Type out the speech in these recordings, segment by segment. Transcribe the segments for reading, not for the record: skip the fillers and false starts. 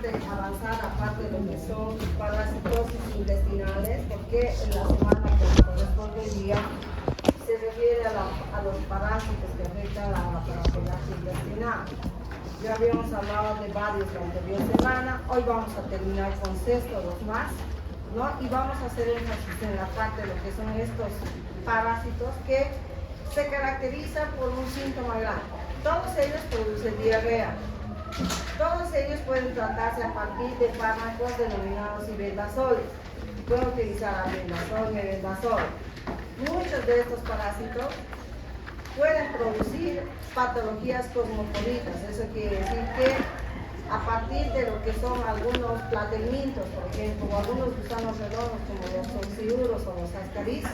parte avanzada, aparte de lo que son parasitosis intestinales, porque en la semana que nos corresponde el día se refiere a los parásitos que afectan a la parasitasis intestinal. Ya habíamos hablado de varios la anterior semana, hoy vamos a terminar con 6 más, ¿no? Y vamos a hacer énfasis en la parte de lo que son estos parásitos que se caracterizan por un síntoma grande. Todos ellos producen diarrea. Todos ellos pueden tratarse a partir de fármacos denominados ibendazoles. Pueden utilizar albendazol, mebendazol. Muchos de estos parásitos pueden producir patologías cosmopolitas. Eso quiere decir que a partir de lo que son algunos platemitos, por ejemplo, o algunos gusanos redondos como los oxiuros o los ascaris,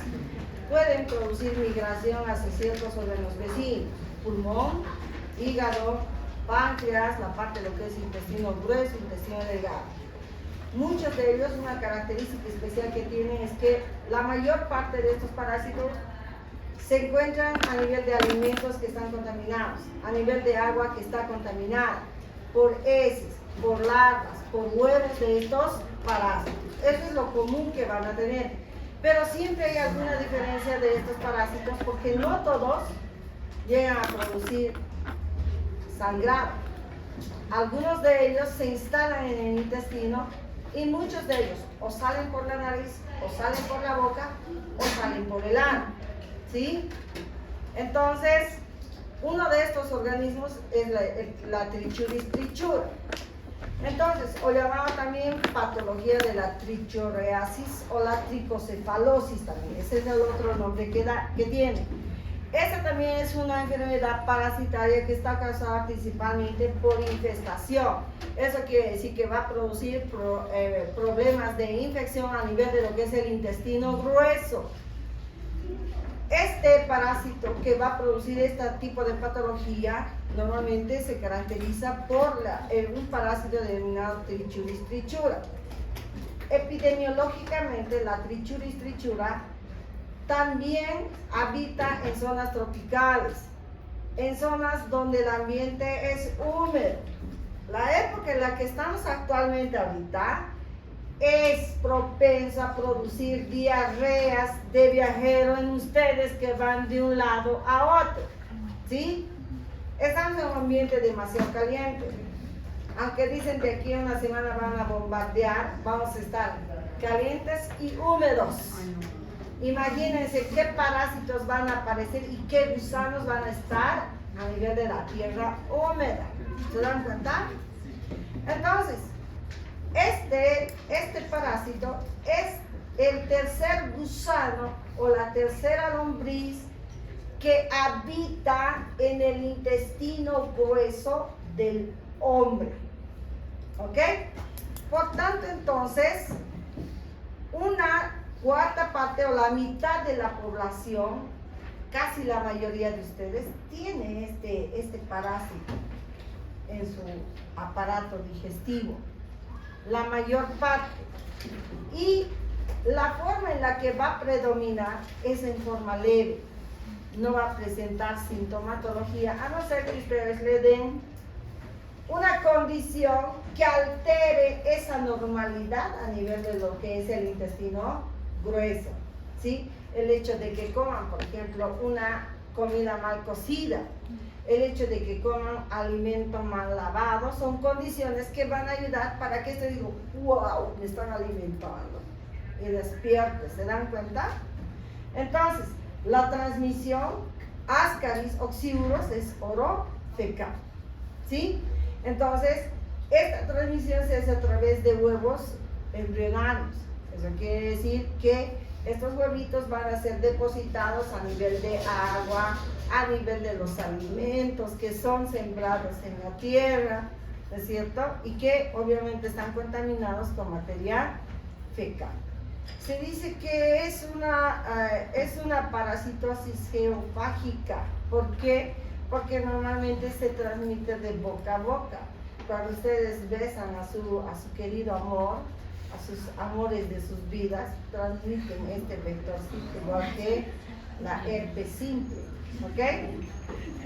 pueden producir migración hacia ciertos órganos vecinos, pulmón, hígado, páncreas, la parte de lo que es intestino grueso, intestino delgado. Muchos de ellos, una característica especial que tienen es que la mayor parte de estos parásitos se encuentran a nivel de alimentos que están contaminados, a nivel de agua que está contaminada, por heces, por larvas, por huevos de estos parásitos. Eso es lo común que van a tener. Pero siempre hay alguna diferencia de estos parásitos porque no todos llegan a producir sangrado. Algunos de ellos se instalan en el intestino y muchos de ellos o salen por la nariz, o salen por la boca, o salen por el ano, ¿sí? Entonces, uno de estos organismos es la Trichuris trichura. Entonces, o llamado también patología de la trichorreasis o la tricocefalosis también. Ese es el otro nombre que tiene. Esta también es una enfermedad parasitaria que está causada principalmente por infestación. Eso quiere decir que va a producir problemas de infección a nivel de lo que es el intestino grueso. Este parásito que va a producir este tipo de patología normalmente se caracteriza por un parásito denominado Trichuris trichura. Epidemiológicamente, la Trichuris trichura también habita en zonas tropicales, en zonas donde el ambiente es húmedo. La época en la que estamos actualmente ahorita es propensa a producir diarreas de viajero en ustedes que van de un lado a otro, ¿sí? Estamos en un ambiente demasiado caliente. Aunque dicen que aquí en una semana van a bombardear, vamos a estar calientes y húmedos. Imagínense qué parásitos van a aparecer y qué gusanos van a estar a nivel de la tierra húmeda. ¿Se dan cuenta? Entonces, este parásito es el tercer gusano o la tercera lombriz que habita en el intestino grueso del hombre. ¿Ok? Por tanto, entonces, una cuarta parte o la mitad de la población, casi la mayoría de ustedes, tiene este parásito en su aparato digestivo. La mayor parte. Y la forma en la que va a predominar es en forma leve. No va a presentar sintomatología, a no ser que ustedes le den una condición que altere esa normalidad a nivel de lo que es el intestino grueso, ¿sí? El hecho de que coman, por ejemplo, una comida mal cocida, el hecho de que coman alimento mal lavado, son condiciones que van a ayudar para que usted diga, wow, me están alimentando, y despierte. ¿Se dan cuenta? Entonces, la transmisión ascaris oxiuros es oro-fecal, ¿sí? Entonces, esta transmisión se hace a través de huevos embrionarios. Eso quiere decir que estos huevitos van a ser depositados a nivel de agua, a nivel de los alimentos que son sembrados en la tierra, ¿no es cierto? Y que obviamente están contaminados con materia fecal. Se dice que es una parasitosis geofágica. ¿Por qué? Porque normalmente se transmite de boca a boca. Cuando ustedes besan a su querido amor, a sus amores de sus vidas, transmiten este vectorcito, igual que la herpes simple, ¿ok?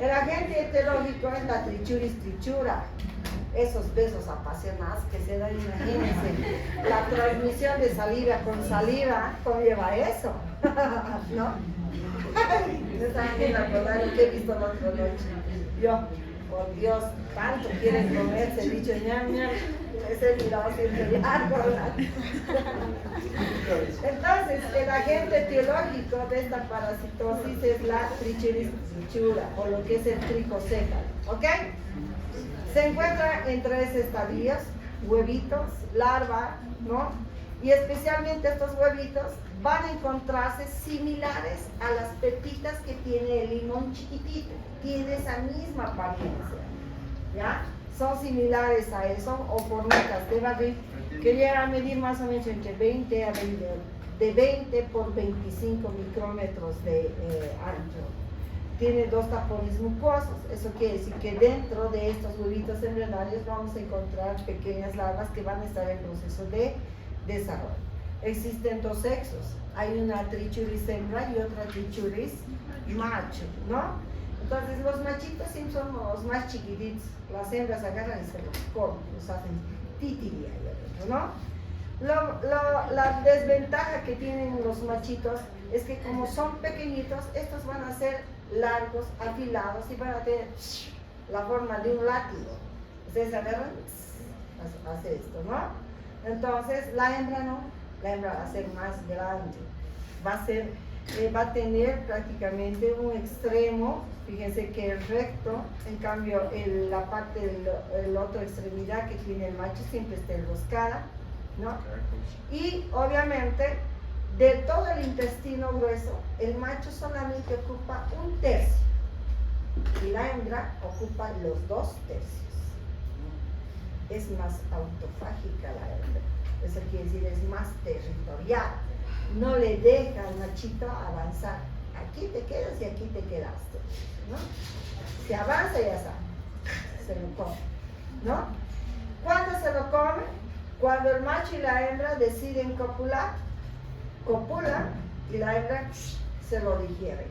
El agente etiológico es la Trichuris trichura. esos besos apasionados que se dan, imagínense, la transmisión de saliva con saliva conlleva eso, ¿no? Me están viendo acordar lo que he visto la otra noche. Yo, por Dios, tanto quieren comerse, he dicho ñam ñam, ese mirado siempre largo. Entonces, el agente etiológico de esta parasitosis es la Trichuris trichura, o lo que es el tricocéfalo, ¿ok? Se encuentra en 3 estadios, huevitos, larva, ¿no? Y especialmente estos huevitos van a encontrarse similares a las pepitas que tiene el limón chiquitito, tiene esa misma apariencia, ¿ya? Son similares a eso, o formitas de barril, que llegan a medir más o menos entre 20 a 20, de 20 por 25 micrómetros de ancho. Tiene 2 tapones mucosos, eso quiere decir que dentro de estos huevitos embrionarios vamos a encontrar pequeñas larvas que van a estar en proceso de desarrollo. Existen 2 sexos, hay una Trichuris hembra y otra Trichuris macho, ¿no? Entonces los machitos siempre son los más chiquititos, las hembras agarran y se los comen, los hacen titiria, ¿no? La desventaja que tienen los machitos es que como son pequeñitos, estos van a ser largos, afilados y van a tener la forma de un látigo. Ustedes agarran, hace esto, ¿no? Entonces la hembra no, la hembra va a ser más grande, va a tener prácticamente un extremo. Fíjense que el recto, en cambio la parte de la otra extremidad que tiene el macho siempre está enroscada, ¿no? Y obviamente de todo el intestino grueso, el macho solamente ocupa 1/3 y la hembra ocupa los 2/3. Es más autofágica la hembra, eso quiere decir es más territorial, no le deja al machito avanzar. Aquí te quedas y aquí te quedaste, ¿no? Si avanza ya está, se lo come, ¿no? ¿Cuándo se lo come? Cuando el macho y la hembra deciden copular, copulan y la hembra se lo digiere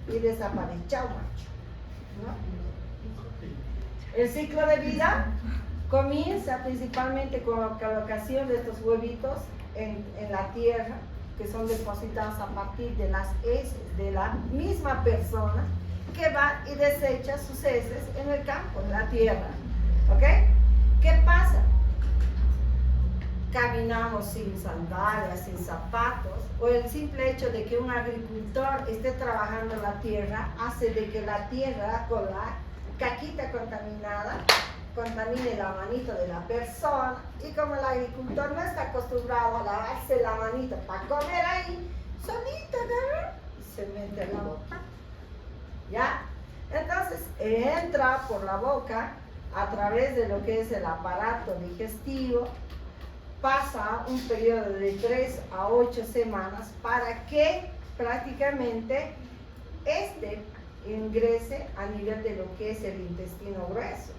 y desaparece, chao macho, ¿no? El ciclo de vida comienza principalmente con la colocación de estos huevitos en la tierra, que son depositados a partir de las heces de la misma persona que va y desecha sus heces en el campo, en la tierra, ¿ok? ¿Qué pasa? Caminamos sin sandalias, sin zapatos, o el simple hecho de que un agricultor esté trabajando la tierra hace de que la tierra con la caquita contaminada contamine la manito de la persona, y como el agricultor no está acostumbrado a lavarse la manito para comer ahí, solito agarra y se mete en la boca, ¿ya? Entonces entra por la boca a través de lo que es el aparato digestivo, pasa un periodo de 3 a 8 semanas para que prácticamente ingrese a nivel de lo que es el intestino grueso.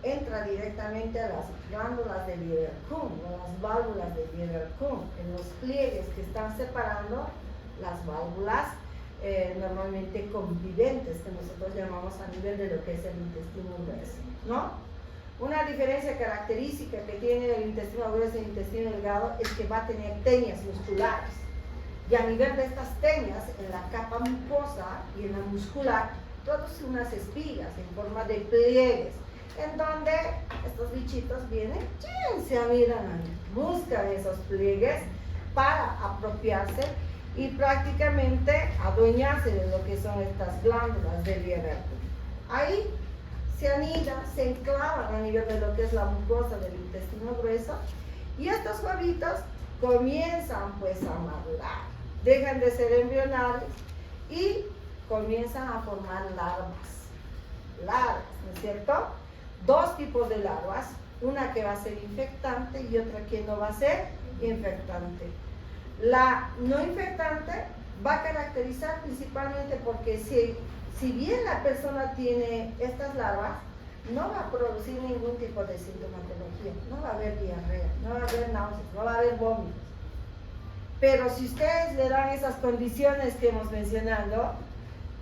Entra directamente a las glándulas del Lieberkühn, o las válvulas del Lieberkühn, en los pliegues que están separando las válvulas normalmente conviventes, que nosotros llamamos a nivel de lo que es el intestino grueso, ¿no? Una diferencia característica que tiene el intestino grueso y el intestino delgado es que va a tener teñas musculares, y a nivel de estas teñas, en la capa mucosa y en la muscular, produce unas espigas en forma de pliegues, en donde estos bichitos vienen, se miran, buscan esos pliegues para apropiarse y prácticamente adueñarse de lo que son estas glándulas del Lieberkühn. Ahí se anidan, se enclavan a nivel de lo que es la mucosa del intestino grueso, y estos huevitos comienzan pues a madurar, dejan de ser embrionales y comienzan a formar larvas, ¿no es cierto? 2 tipos de larvas, una que va a ser infectante y otra que no va a ser infectante. La no infectante va a caracterizar principalmente porque si bien la persona tiene estas larvas, no va a producir ningún tipo de sintomatología, no va a haber diarrea, no va a haber náuseas, no va a haber vómitos. Pero si ustedes le dan esas condiciones que hemos mencionado,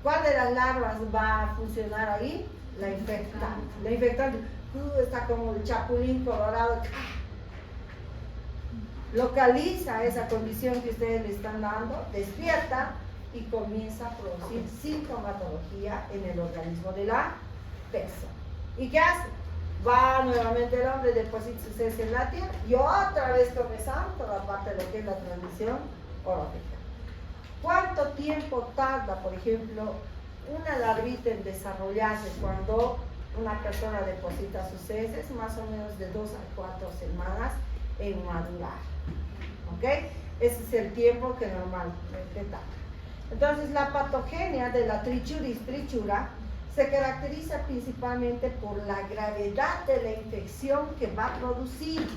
¿cuál de las larvas va a funcionar ahí? La infectante. La infectante. está como el chapulín colorado, localiza esa condición que ustedes le están dando, despierta y comienza a producir sintomatología en el organismo de la persona. ¿Y qué hace? Va nuevamente el hombre, deposita sus heces en la tierra y otra vez comenzamos toda la parte de lo que es la transmisión oral-fecal. ¿Cuánto tiempo tarda, por ejemplo, una larvita en desarrollarse cuando una persona deposita sus heces? Más o menos de 2 a 4 semanas en madurar. ¿Ok? Ese es el tiempo que normalmente tarda. Entonces, la patogenia de la Trichuris trichura se caracteriza principalmente por la gravedad de la infección que va a producir.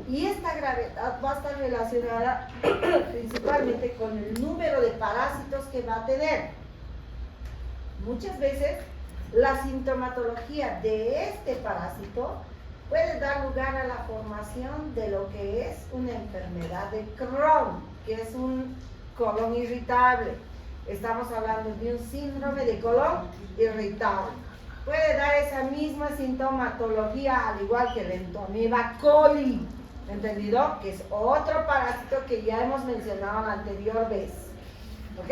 Y esta gravedad va a estar relacionada principalmente con el número de parásitos que va a tener. Muchas veces la sintomatología de este parásito puede dar lugar a la formación de lo que es una enfermedad de Crohn, que es un colon irritable. Estamos hablando de un síndrome de colon irritable. Puede dar esa misma sintomatología al igual que el Entomoeba coli, ¿entendido? Que es otro parásito que ya hemos mencionado la anterior vez. ¿Ok?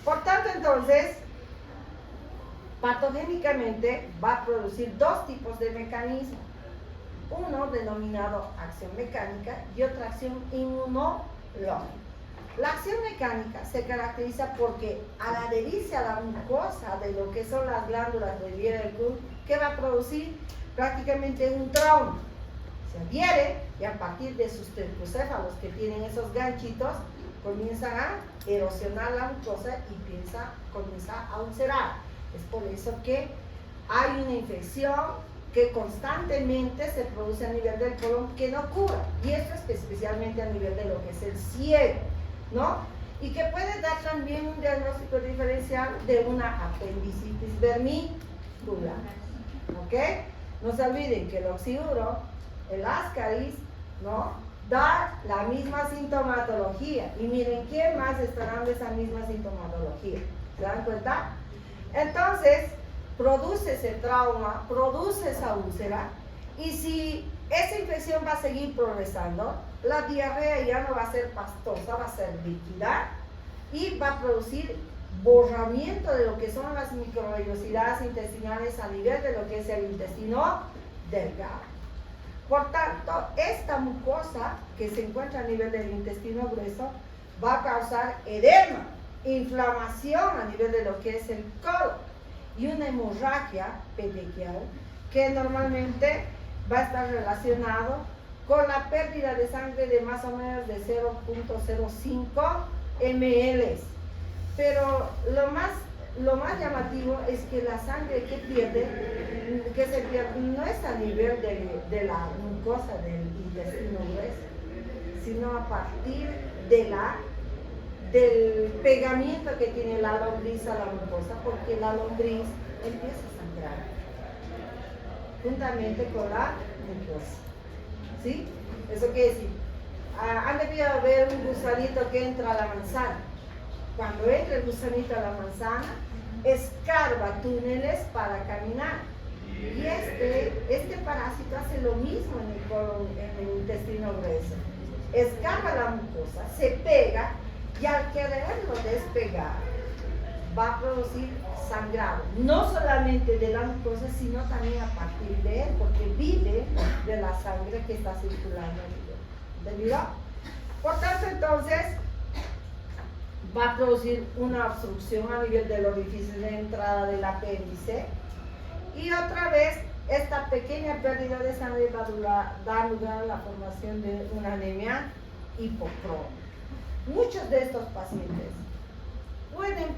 Por tanto, entonces, patogénicamente va a producir dos tipos de mecanismos. Uno denominado acción mecánica y otra acción inmunológica. La acción mecánica se caracteriza porque al adherirse a la mucosa de lo que son las glándulas del Bierel-Kuhn, ¿qué va a producir? Prácticamente un trauma. Se adhiere y a partir de sus tricocéfalos que tienen esos ganchitos, comienzan a erosionar la mucosa y comienza a ulcerar. Es por eso que hay una infección que constantemente se produce a nivel del colon que no cura, y esto es especialmente a nivel de lo que es el ciego, ¿no? Y que puede dar también un diagnóstico diferencial de una apendicitis vermicular, ¿ok? No se olviden que el oxiuro, el ascaris, ¿no? Da la misma sintomatología, y miren quién más está dando esa misma sintomatología, ¿se dan cuenta? Entonces, produce ese trauma, produce esa úlcera, y si esa infección va a seguir progresando, la diarrea ya no va a ser pastosa, va a ser líquida y va a producir borramiento de lo que son las microvellosidades intestinales a nivel de lo que es el intestino delgado. Por tanto, esta mucosa que se encuentra a nivel del intestino grueso va a causar edema, inflamación a nivel de lo que es el colon y una hemorragia petequial que normalmente va a estar relacionado con la pérdida de sangre de más o menos de 0.05 ml. Pero lo más llamativo es que la sangre que se pierde no es a nivel de la mucosa del intestino grueso, sino a partir del pegamento que tiene la lombriz a la mucosa, porque la lombriz empieza a sangrar juntamente con la mucosa. ¿Sí? Eso quiere decir, han debido ver un gusanito que entra a la manzana. Cuando entra el gusanito a la manzana, escarba túneles para caminar. Y este parásito hace lo mismo en el intestino grueso. Escarba la mucosa, se pega, y al quererlo despegar, va a producir sangrado, no solamente de la mucosa, sino también a partir de él, porque vive de la sangre que está circulando. ¿Entendido? Por tanto, entonces, va a producir una obstrucción a nivel del orificio de entrada del apéndice, y otra vez, esta pequeña pérdida de sangre va a dar lugar a la formación de una anemia hipocrónica. Muchos de estos pacientes pueden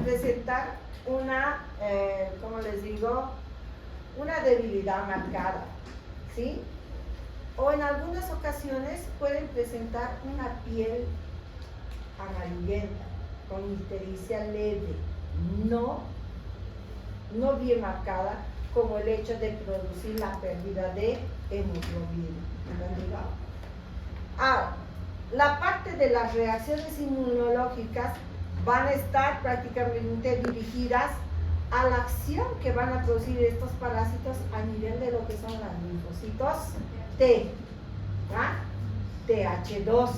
presentar una, como les digo, una debilidad marcada, ¿sí? O en algunas ocasiones pueden presentar una piel amarillenta, con ictericia leve, no bien marcada, como el hecho de producir la pérdida de hemoglobina. Ahora, la parte de las reacciones inmunológicas van a estar prácticamente dirigidas a la acción que van a producir estos parásitos a nivel de lo que son las linfocitos T, ¿ya? TH2, decimos.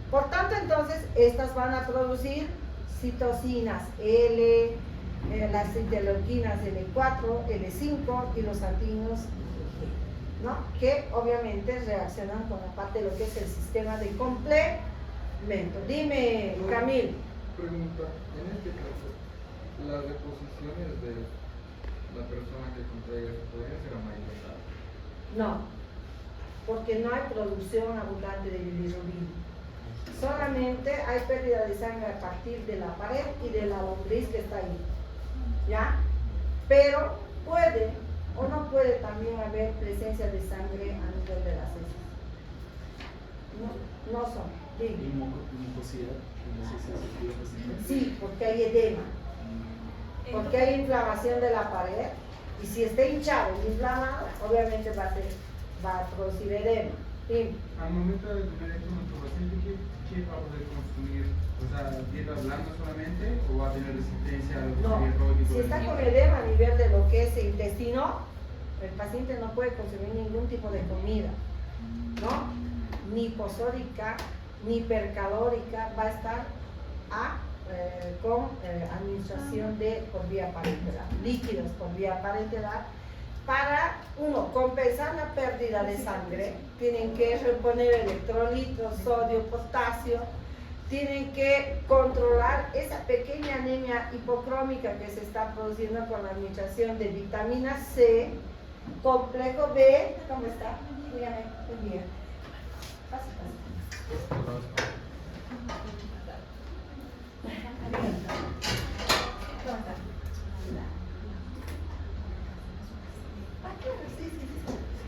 Por tanto, entonces, estas van a producir citocinas L, las interleuquinas L4, L5 y los antígenos, ¿no? Que obviamente reaccionan con la parte de lo que es el sistema de complemento. Dime, Camil. Pregunta, en este caso, las deposiciones de la persona que contraiga esto podrían ser amarillentas. No, porque no hay producción abundante de bilirrubina. Solamente hay pérdida de sangre a partir de la pared y de la lombriz que está ahí, ¿ya? Pero puede o no puede también haber presencia de sangre a nivel de las heces. No son. ¿Y mucosidad? Sí, porque hay edema, porque hay inflamación de la pared, y si está hinchado y inflamado, obviamente va a producir edema. Sí. Al momento de comer esto, nuestro paciente, ¿qué va a poder consumir? O sea, ¿dieta blanda solamente o va a tener resistencia a los antibióticos? Si está con edema a nivel de lo que es el intestino, el paciente no puede consumir ningún tipo de comida, ¿no? Ni hiposódica, ni hipercalórica, va a estar con administración por vía parenteral, líquidos por vía parenteral. Para, uno, compensar la pérdida de sangre, tienen que reponer electrolitos, sodio, potasio, tienen que controlar esa pequeña anemia hipocrómica que se está produciendo con la administración de vitamina C, complejo B. ¿Cómo está? Dígame, muy bien. Pase.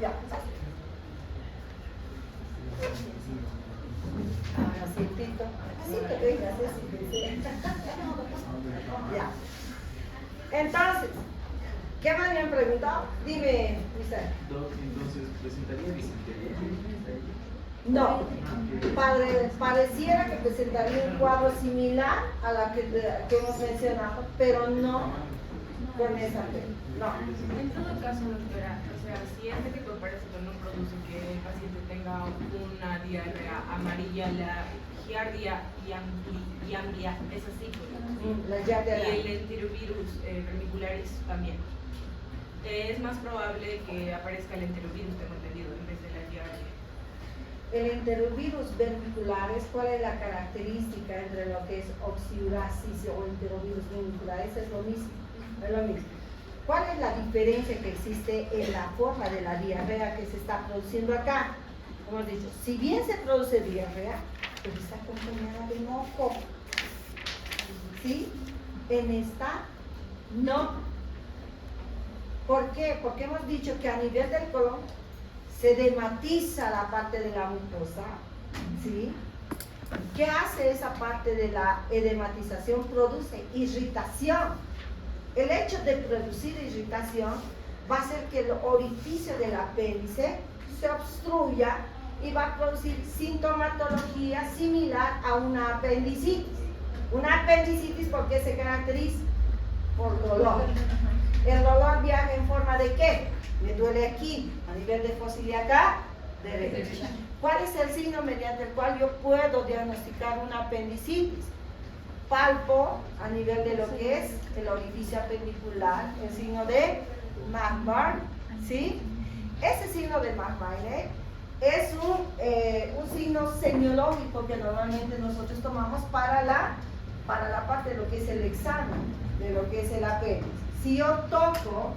Ya. Asientito. Así que venga, así. Ya. Entonces, ¿qué me habían preguntado? Dime, Misael. Entonces, ¿presentaría disentería? No, pareciera que presentaría un cuadro similar a la que hemos mencionado, pero no con esa fe. No. En todo caso, doctora, o sea, si este tipo de parásito no produce que el paciente tenga una diarrea amarilla, la giardia y amblia es así, La y giardia. el enterovirus vermicularis también. Es más probable que aparezca el enterovirus, tengo entendido, en vez de la giardia. El enterovirus vermicularis, ¿cuál es la característica entre lo que es oxiurasis o enterovirus vermicularis? Es lo mismo. ¿Cuál es la diferencia que existe en la forma de la diarrea que se está produciendo acá? Como he dicho, si bien se produce diarrea, pero está acompañada de moco. ¿Sí? En esta, no. ¿Por qué? Porque hemos dicho que a nivel del colon se edematiza la parte de la mucosa. ¿Sí? ¿Qué hace esa parte de la edematización? Produce irritación. El hecho de producir irritación va a hacer que el orificio del apéndice se obstruya y va a producir sintomatología similar a una apendicitis. Una apendicitis, ¿por qué se caracteriza? Por dolor. ¿El dolor viaja en forma de qué? Me duele aquí, a nivel de fosa ilíaca derecha. ¿Cuál es el signo mediante el cual yo puedo diagnosticar una apendicitis? Palpo a nivel de lo que es el orificio apendicular, el signo de McBurn, ¿sí? Ese signo de McBurn es un signo semiológico que normalmente nosotros tomamos para la parte de lo que es el examen, de lo que es el apéndice. Si yo toco,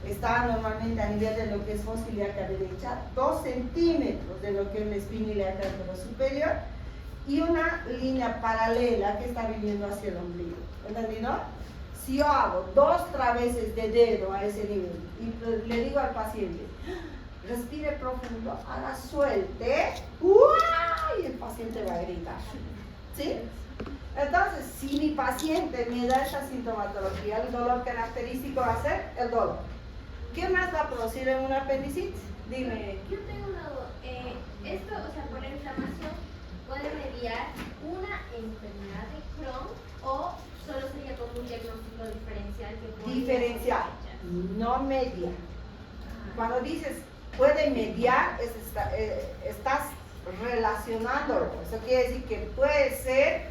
está normalmente a nivel de lo que es fosa ilíaca derecha, 2 centímetros de lo que es la espina ilíaca superior, y una línea paralela que está viniendo hacia el ombligo. ¿Entendido? Si yo hago 2 traveses de dedo a ese nivel y le digo al paciente, respire profundo, haga suelte, y el paciente va a gritar. ¿Sí? Entonces, si mi paciente me da esa sintomatología, el dolor característico va a ser el dolor. ¿Qué más va a producir en una apendicitis? Dime. Yo tengo una duda. Esto, o sea, por la inflamación, ¿puede mediar una enfermedad de Crohn o solo sería como un diagnóstico diferencial? Diferencial, no media. Cuando dices puede mediar, estás relacionándolo. Eso quiere decir que puede ser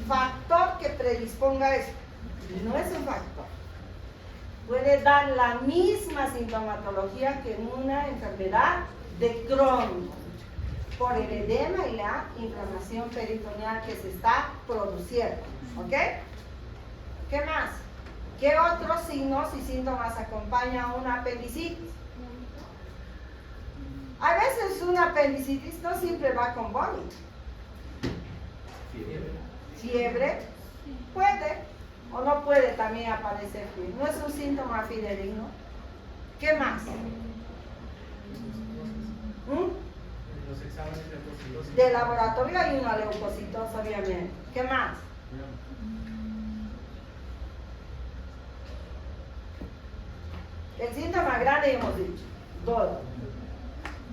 factor que predisponga a eso. No es un factor. Puede dar la misma sintomatología que en una enfermedad de Crohn, por el edema y la inflamación peritoneal que se está produciendo. ¿Ok? ¿Qué más? ¿Qué otros signos y síntomas acompañan a una apendicitis? A veces una apendicitis no siempre va con vómito. Fiebre puede o no puede también aparecer fiebre. No es un síntoma fidedigno. ¿Qué más? Los exámenes de leucocitosis. De laboratorio hay una leucocitosis, obviamente. ¿Qué más? El síntoma grande hemos dicho. Dolor.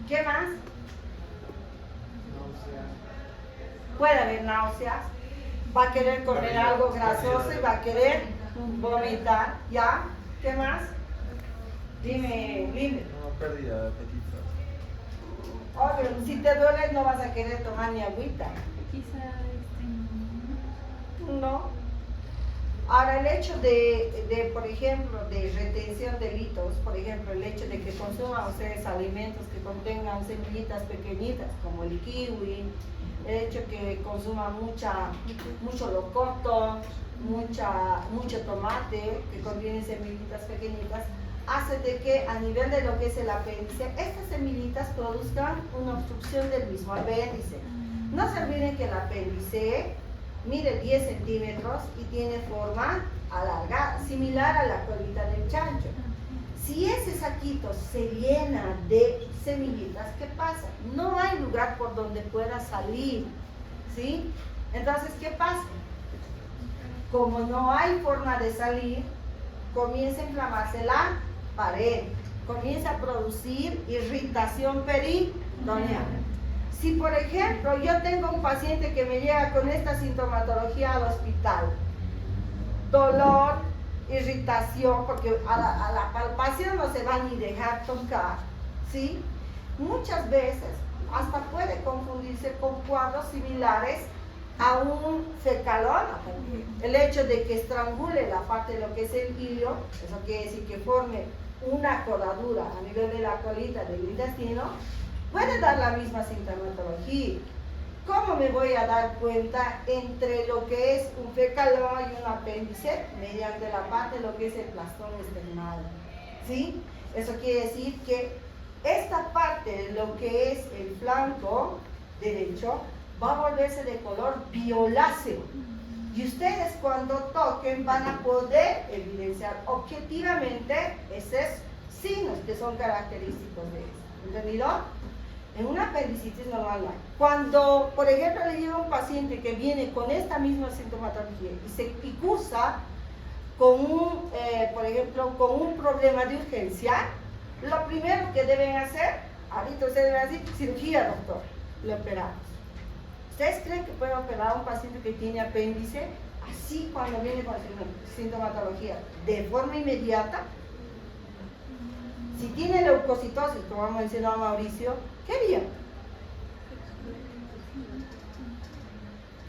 ¿Qué más? Puede haber náuseas. Va a querer comer algo grasoso y va a querer vomitar. ¿Ya? ¿Qué más? Dime, Lime. No, pérdida de apetito. Obvio, si te duele no vas a querer tomar ni agüita. No. Ahora, el hecho de, por ejemplo, de retención de líquidos, por ejemplo, el hecho de que consuman ustedes alimentos que contengan semillitas pequeñitas, como el kiwi, el hecho que consuman mucho locoto, mucho tomate que contiene semillitas pequeñitas, hace de que a nivel de lo que es el apéndice, estas semillitas produzcan una obstrucción del mismo apéndice. No se olviden que el apéndice mide 10 centímetros y tiene forma alargada, similar a la colita del chancho. Si ese saquito se llena de semillitas, ¿qué pasa? No hay lugar por donde pueda salir, ¿sí? Entonces, ¿qué pasa? Como no hay forma de salir, comienza a inflamarse la pared, comienza a producir irritación peritoneal. Si, por ejemplo, yo tengo un paciente que me llega con esta sintomatología al hospital, dolor, irritación, porque a la palpación no se va ni dejar tocar, ¿sí? Muchas veces hasta puede confundirse con cuadros similares a un fecaloma. El hecho de que estrangule la parte de lo que es el hilo, eso quiere decir que forme una coladura a nivel de la colita del intestino, puede dar la misma sintomatología. ¿Cómo me voy a dar cuenta entre lo que es un fecaloma y un apéndice? Mediante la parte de lo que es el plastón esternal, ¿sí? Eso quiere decir que esta parte de lo que es el flanco derecho va a volverse de color violáceo. Y ustedes cuando toquen van a poder evidenciar objetivamente esos signos que son característicos de eso. ¿Entendido? En una apendicitis normal no hay. Cuando, por ejemplo, le llega un paciente que viene con esta misma sintomatología y cursa con un, por ejemplo, con un problema de urgencia, lo primero que deben hacer, ahorita ustedes deben decir, cirugía, doctor, le operamos. ¿Ustedes creen que pueden operar a un paciente que tiene apéndice así cuando viene con sintomatología de forma inmediata? Si tiene leucocitosis, como ha mencionado Mauricio, ¿qué harían?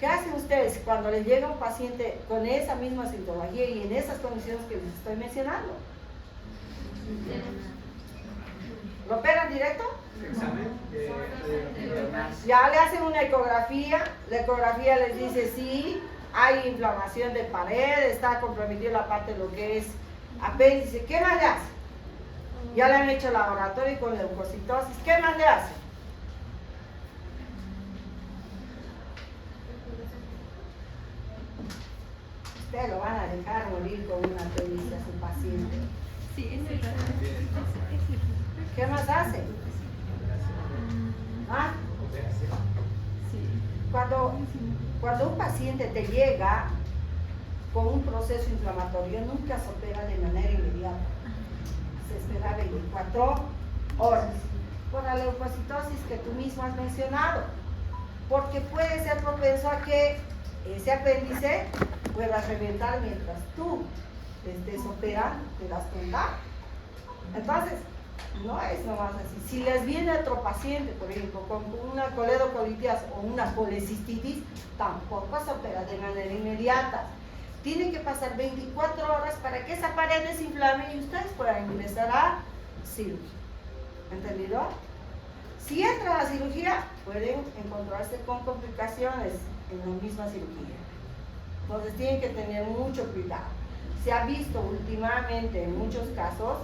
¿Qué hacen ustedes cuando les llega un paciente con esa misma sintomatología y en esas condiciones que les estoy mencionando? ¿Lo operan directo? Ya le hacen una ecografía, la ecografía les dice sí, hay inflamación de pared, está comprometida la parte de lo que es apéndice. ¿Qué más le hacen? Ya le han hecho laboratorio con leucocitosis. ¿Qué más le hacen? Ustedes lo van a dejar morir con una apéndice a su paciente. Sí, es verdad. ¿Qué más hacen? ¿Ah? Cuando un paciente te llega con un proceso inflamatorio, nunca se opera de manera inmediata. Se espera 24 horas por la leucocitosis que tú mismo has mencionado, porque puede ser propenso a que ese apéndice pueda reventar mientras tú te estés operando, te das cuenta. Entonces, no es nomás así. Si les viene otro paciente, por ejemplo, con una coledocolitis o una colecistitis, tampoco se opera de manera inmediata. Tiene que pasar 24 horas para que esa pared desinflame y ustedes puedan ingresar a cirugía. ¿Entendido? Si entra a la cirugía, pueden encontrarse con complicaciones en la misma cirugía. Entonces tienen que tener mucho cuidado. Se ha visto últimamente en muchos casos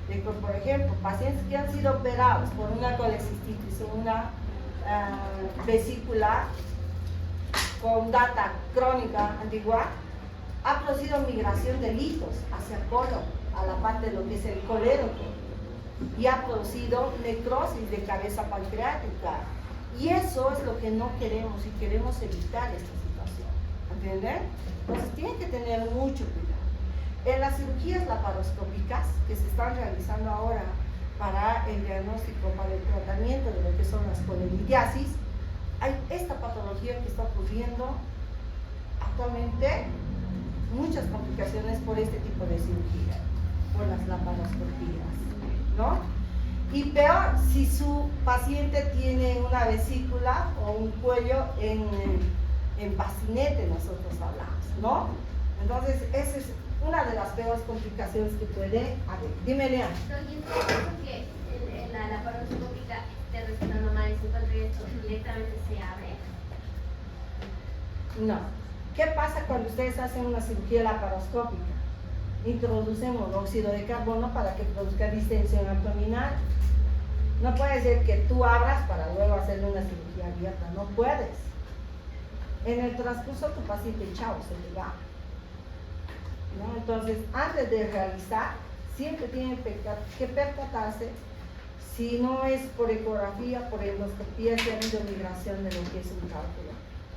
de que, por ejemplo, pacientes que han sido operados por una colecistitis o una vesícula con data crónica antigua, ha producido migración de litos hacia el colon, a la parte de lo que es el colédoco, y ha producido necrosis de cabeza pancreática. Y eso es lo que no queremos y queremos evitar esta situación. ¿Entienden? Entonces tienen que tener mucho cuidado. En las cirugías laparoscópicas que se están realizando ahora para el diagnóstico, para el tratamiento de lo que son las colelitiasis, hay esta patología que está ocurriendo actualmente, muchas complicaciones por este tipo de cirugía, por las laparoscopías, ¿no? Y peor, si su paciente tiene una vesícula o un cuello en bacinete, nosotros hablamos, ¿no? Entonces, esa es una de las peores complicaciones que puede haber. Dime, Leana. ¿Y entonces porque en la laparoscópica te respetan mal y se encuentra esto directamente se abre? No. ¿Qué pasa cuando ustedes hacen una cirugía laparoscópica? Introducemos óxido de carbono para que produzca distensión abdominal. No puede ser que tú abras para luego hacerle una cirugía abierta, no puedes. En el transcurso tu paciente, chao, se le va. ¿No? Entonces, antes de realizar, siempre tienen que percatarse si no es por ecografía, por endoscopía, si ha habido migración de lo que es un cálculo,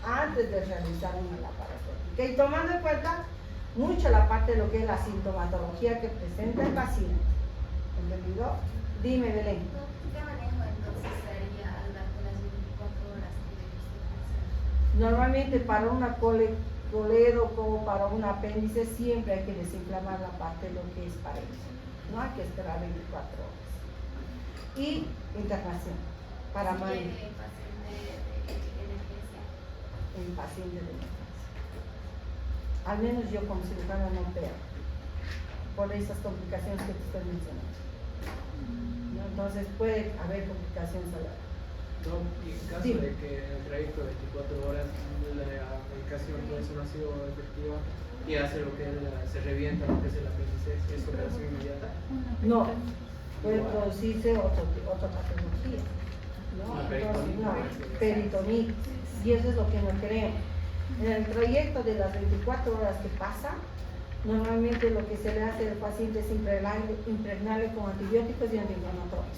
antes de realizar una laparoscopia. Y tomando en cuenta mucho la parte de lo que es la sintomatología que presenta el paciente. ¿Entendido? Dime, Belén. ¿Qué manejo entonces sería al darte las 24 horas que debiste? Normalmente para una colédoco, para un apéndice, siempre hay que desinflamar la parte de lo que es parénquima. No hay que esperar 24 horas. Y internación para ¿Tiene manejo paciente de emergencia? en paciente de emergencia. Al menos yo como cirujana no opero por esas complicaciones que te estoy mencionando. ¿No? Entonces puede haber complicaciones a la No, y en caso de que en el trayecto de 24 horas la medicación pues, no ha sido efectiva y hace lo que se revienta lo que es el apéndice, ¿es operación inmediata? No, puede producirse otra patología. ¿No? Una Entonces, no, peritonitis. peritonitis. Y eso es lo que no queremos. En el trayecto de las 24 horas que pasa, normalmente lo que se le hace al paciente es impregnarle con antibióticos y antiinflamatorios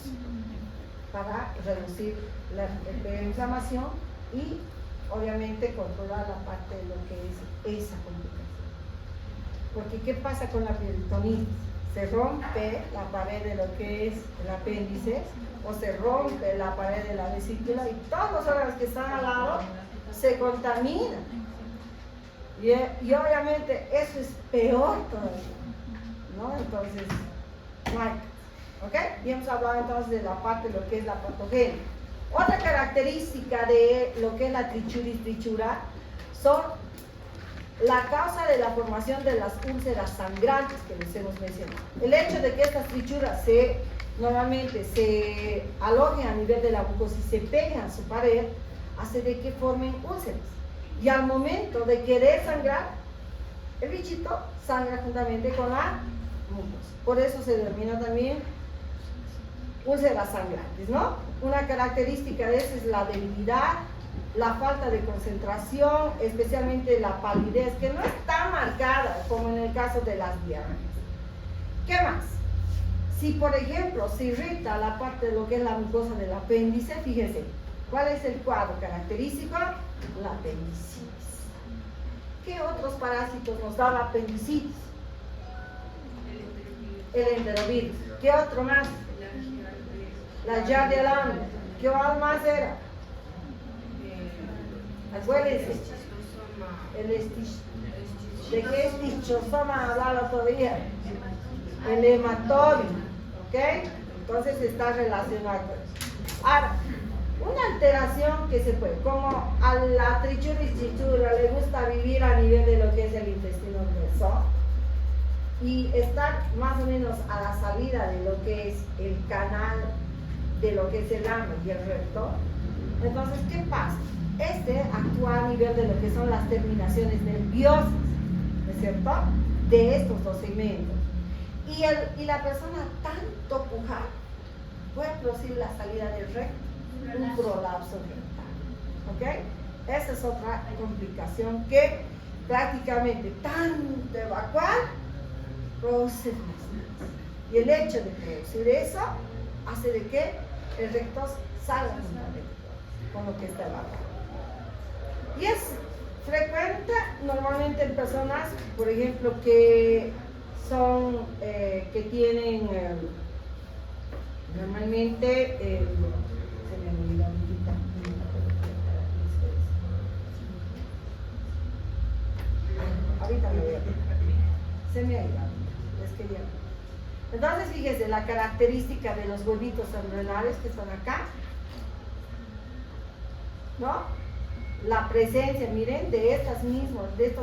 para reducir la inflamación y obviamente controlar la parte de lo que es esa complicación. Porque ¿qué pasa con la peritonitis? Se rompe la pared de lo que es el apéndice o se rompe la pared de la vesícula y todos los órganos que están al lado se contaminan. Y obviamente eso es peor todavía, ¿no? Entonces, no hay. ¿Ok? Y hemos hablado entonces de la parte de lo que es la patogenia. Otra característica de lo que es la trichura son la causa de la formación de las úlceras sangrantes que les hemos mencionado. El hecho de que estas trichuras normalmente se alojen a nivel de la mucosa y se peguen a su pared, hace de que formen úlceras. Y al momento de querer sangrar, el bichito sangra juntamente con la mucosa. Por eso se denomina también úlceras sangrantes, ¿no? Una característica de eso es la debilidad, la falta de concentración, especialmente la palidez, que no está marcada como en el caso de las diarreas. ¿Qué más? Si, por ejemplo, se irrita la parte de lo que es la mucosa del apéndice, fíjense, ¿cuál es el cuadro característico? La apendicitis. ¿Qué otros parásitos nos da la apendicitis? El enterovirus. ¿Qué otro más? La Giardia lambda. ¿Qué más era? Acuérdense. El ¿De qué es dichosoma hablar otro día? El hematodio, ¿ok? Entonces está relacionado con eso. Ahora, una alteración que se puede, como a la trichura le gusta vivir a nivel de lo que es el intestino grueso y estar más o menos a la salida de lo que es el canal, de lo que es el ano y el recto. Entonces, ¿qué pasa? Este actúa a nivel de lo que son las terminaciones nerviosas, ¿no es cierto?, de estos dos segmentos. Y la persona tanto pujar puede producir la salida del recto, un prolapso rectal, ¿ok? Esa es otra complicación que prácticamente tanto evacuar produce flacidez. Y el hecho de producir eso hace de que el recto salga juntamente con lo que está evacuado. Y es frecuente normalmente en personas, por ejemplo, que son, que tienen normalmente, se me olvidó ahorita, ahorita me voy a fijar, se me ha ido, les quería. Entonces fíjense la característica de los huevitos embrionarios que están acá, ¿no? La presencia, miren, de estos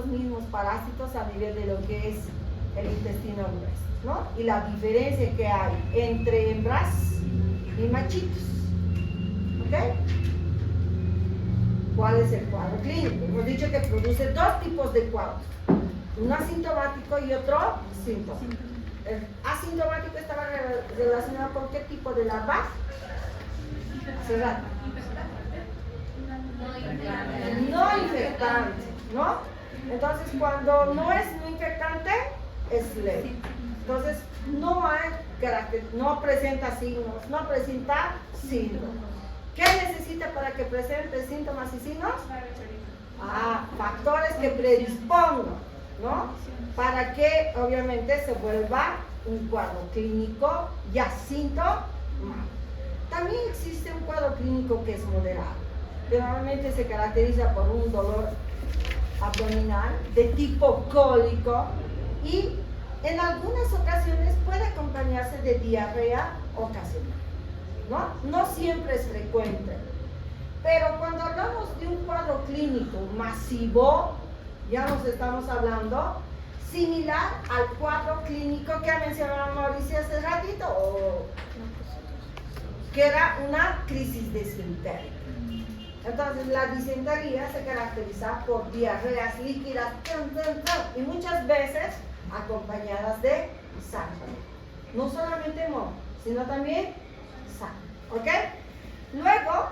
mismos parásitos a nivel de lo que es el intestino grueso, ¿no? Y la diferencia que hay entre hembras y machitos, ¿ok? ¿Cuál es el cuadro clínico? Hemos dicho que produce dos tipos de cuadros, uno asintomático y otro sintomático. El asintomático estaba relacionado con qué tipo de larva? Cerrada. No infectante, ¿no? Entonces, cuando no es no infectante, es leve. Entonces, no hay carácter, no presenta signos, no presenta síntomas. ¿Qué necesita para que presente síntomas y signos? Factores que predispongan, ¿no? Para que, obviamente, se vuelva un cuadro clínico ya sintomático. También existe un cuadro clínico que es moderado. Normalmente se caracteriza por un dolor abdominal de tipo cólico y en algunas ocasiones puede acompañarse de diarrea ocasional, ¿no? No siempre es frecuente, pero cuando hablamos de un cuadro clínico masivo, ya nos estamos hablando similar al cuadro clínico que ha mencionado Mauricio hace ratito, que era una crisis desfintérica. Entonces la disentería se caracteriza por diarreas líquidas y muchas veces acompañadas de sangre. No solamente moco, sino también sangre, ¿ok? Luego,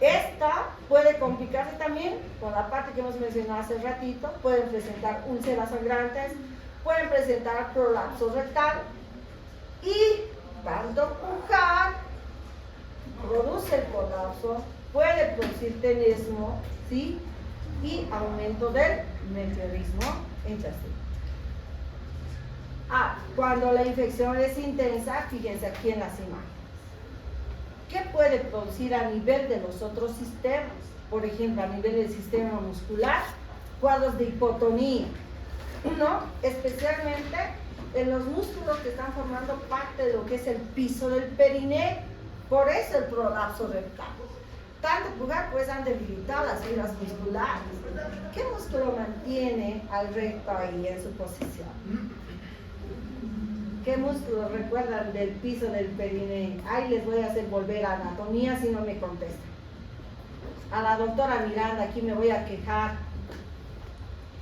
esta puede complicarse también con la parte que hemos mencionado hace ratito. Pueden presentar úlceras sangrantes, pueden presentar prolapso rectal y tanto pujar produce el colapso, puede producir tenesmo, ¿sí? Y aumento del meteorismo intestinal. Cuando la infección es intensa, fíjense aquí en las imágenes. ¿Qué puede producir a nivel de los otros sistemas? Por ejemplo, a nivel del sistema muscular, cuadros de hipotonía, ¿no? Especialmente en los músculos que están formando parte de lo que es el piso del perineo. Por eso el prolapso rectal. Tanto pujar pues han debilitado las fibras musculares. ¿Qué músculo mantiene al recto ahí en su posición? ¿Qué músculo recuerdan del piso del perineo? Ahí les voy a hacer volver a anatomía si no me contestan. A la doctora Miranda, aquí me voy a quejar.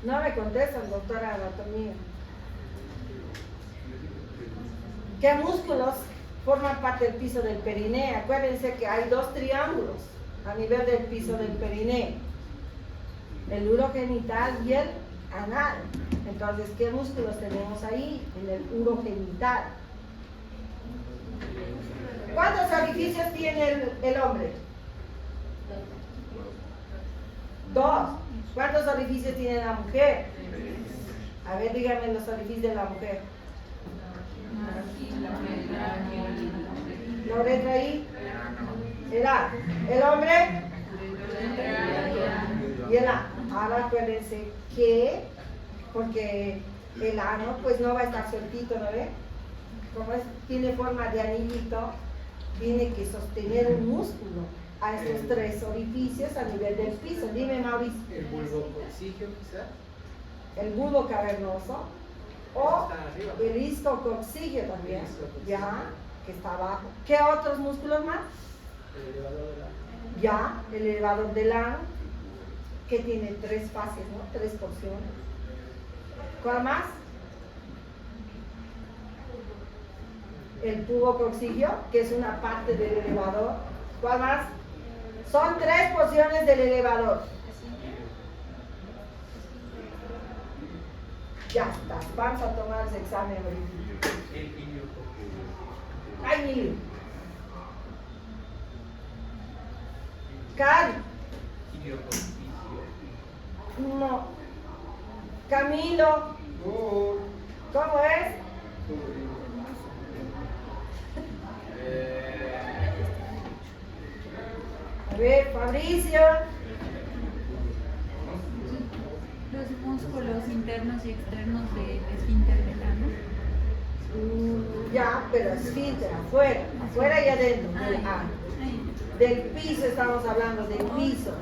No me contestan, doctora anatomía. ¿Qué músculos forman parte del piso del perineo? Acuérdense que hay dos triángulos a nivel del piso del perineo, el urogenital y el anal. Entonces, ¿qué músculos tenemos ahí en el urogenital? ¿Cuántos orificios tiene el hombre? Dos. ¿Cuántos orificios tiene la mujer? A ver, díganme los orificios de la mujer. La uretra ahí. El hombre y el ano. Ahora acuérdense que porque el ano pues no va a estar sueltito, ¿no ve? Como tiene forma de anillito, tiene que sostener un músculo a estos tres orificios a nivel del piso. Dime, Mauricio. El bulbo coxígeo, quizá. El bulbo cavernoso o Está arriba. el isquiocoxígeo también, El isquiocoxígeo. ya, que está abajo. ¿Qué otros músculos más? El elevador de la. Ya, el elevador del ano, que tiene tres fases, ¿no? Tres porciones. ¿Cuál más? El pubocoxígeo, que es una parte del elevador. ¿Cuál más? Son tres porciones del elevador. Ya está, vamos a tomar ese examen ahorita. El iliocoxígeo. ¡Ay, Mili! Cari. Iliocoxígeo. No. Camilo, ¿cómo es? A ver, Fabricio. Los músculos internos y externos del esfínter del ano. Ya, pero esfínter, afuera y adentro del ano. Ay, Del piso estamos hablando, del piso.